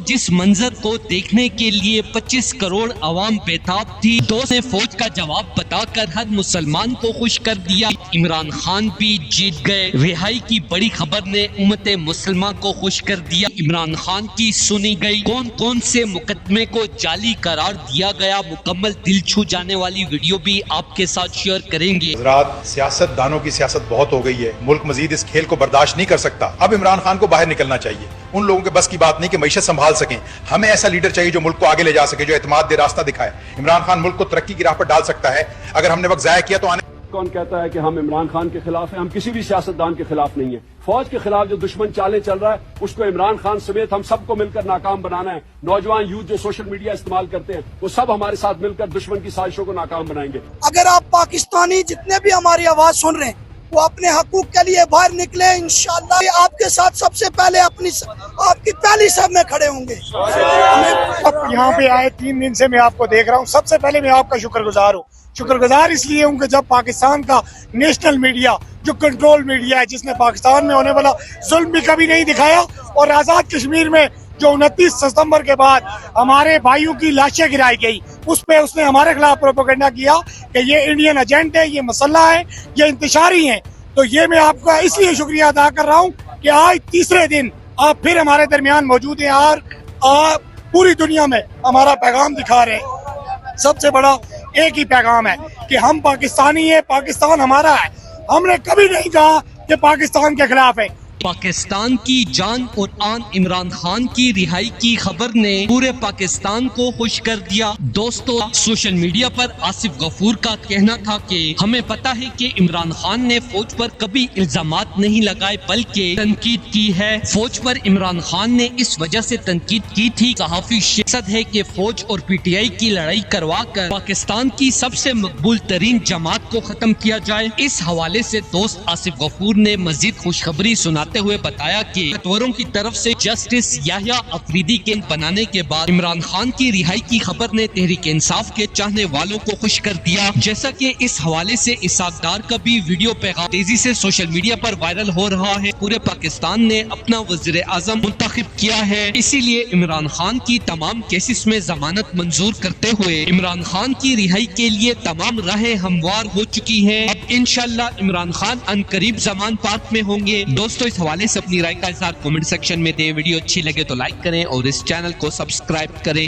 जिस मंजर को देखने के लिए 25 करोड़ अवाम बेताब थी, दोस्त ने फौज का जवाब बताकर हर मुसलमान को खुश कर दिया। इमरान खान भी जीत गए। रिहाई की बड़ी खबर ने उम्मत मुसलमान को खुश कर दिया। इमरान खान की सुनी गई कौन कौन से मुकदमे को जाली करार दिया गया, मुकम्मल दिल छू जाने वाली वीडियो भी आपके साथ शेयर करेंगे। हज़रात, सियासतदानों की सियासत बहुत हो गई है, मुल्क मजीद इस खेल को बर्दाश्त नहीं कर सकता। अब इमरान खान को बाहर निकलना चाहिए। उन लोगों के बस की बात नहीं कि मईशत संभाल सकें। हमें ऐसा लीडर चाहिए जो मुल्क को आगे ले जा सके, जो एतमाद दे, रास्ता दिखाए। इमरान खान मुल्क को तरक्की की राह पर डाल सकता है। अगर हमने वक्त जाया किया तो आने कौन कहता है कि हम इमरान खान के खिलाफ हैं? हम किसी भी सियासतदान के खिलाफ नहीं है। फौज के खिलाफ जो दुश्मन चालें चल रहा है उसको इमरान खान समेत हम सबको मिलकर नाकाम बनाना है। नौजवान यूथ जो सोशल मीडिया इस्तेमाल करते हैं वो सब हमारे साथ मिलकर दुश्मन की साजिशों को नाकाम बनाएंगे। अगर आप पाकिस्तानी जितने भी हमारी आवाज सुन रहे हैं वो अपने हकूक के लिए बाहर निकले, इंशाअल्लाह आपके साथ सबसे पहले आपकी पहली सब में खड़े होंगे। अब यहाँ पे आए 3 दिन से मैं आपको देख रहा हूँ। सबसे पहले मैं आपका शुक्रगुजार हूँ। शुक्रगुजार इसलिए हूँ कि जब पाकिस्तान का नेशनल मीडिया, जो कंट्रोल मीडिया है, जिसने पाकिस्तान में होने वाला जुल्म भी कभी नहीं दिखाया, और आज़ाद कश्मीर में जो 29 सितंबर के बाद हमारे भाइयों की लाशें गिराई गई, उस पे उसने हमारे खिलाफ प्रोपेगेंडा किया कि ये इंडियन एजेंट है, ये मसल्ला है, ये इंतशारी है। तो ये मैं आपका इसलिए शुक्रिया अदा कर रहा हूँ कि आज तीसरे दिन आप फिर हमारे दरमियान मौजूद हैं और आप पूरी दुनिया में हमारा पैगाम दिखा रहे हैं। सबसे बड़ा एक ही पैगाम है कि हम पाकिस्तानी हैं, पाकिस्तान हमारा है। हमने कभी नहीं कहा कि पाकिस्तान के खिलाफ है। पाकिस्तान की जान और आन इमरान खान की रिहाई की खबर ने पूरे पाकिस्तान को खुश कर दिया। दोस्तों, सोशल मीडिया पर आसिफ गफूर का कहना था कि हमें पता है कि इमरान खान ने फौज पर कभी इल्जामात नहीं लगाए बल्कि तनकीद की है। फौज पर इमरान खान ने इस वजह से तनकीद की थी, सहाफी शिकस्त है कि फौज और PTI की लड़ाई करवा कर पाकिस्तान की सबसे मकबूल तरीन जमात को खत्म किया जाए। इस हवाले से दोस्त आसिफ गफूर ने मजीद खुशखबरी सुनाते हुए बताया कि ताकतवरों की तरफ से जस्टिस याह्या अफरीदी के बनाने के बाद इमरान खान की रिहाई की खबर ने तहरीक इंसाफ के चाहने वालों को खुश कर दिया। जैसा कि इस हवाले से इसाक डार का भी वीडियो पैगाम तेजी से सोशल मीडिया पर वायरल हो रहा है। पूरे पाकिस्तान ने अपना वज़ीर आज़म मुंतखब किया है, इसीलिए इमरान खान की तमाम केसेस में जमानत मंजूर करते हुए इमरान खान की रिहाई के लिए तमाम राहें हमवार हो चुकी है। अब इंशाअल्लाह इमरान खान अनकरीब जमान पार्क में होंगे। दोस्तों, इस हवाले से अपनी राय का इज़हार कमेंट सेक्शन में दें। वीडियो अच्छी लगे तो लाइक करें और इस चैनल को सब्सक्राइब करें।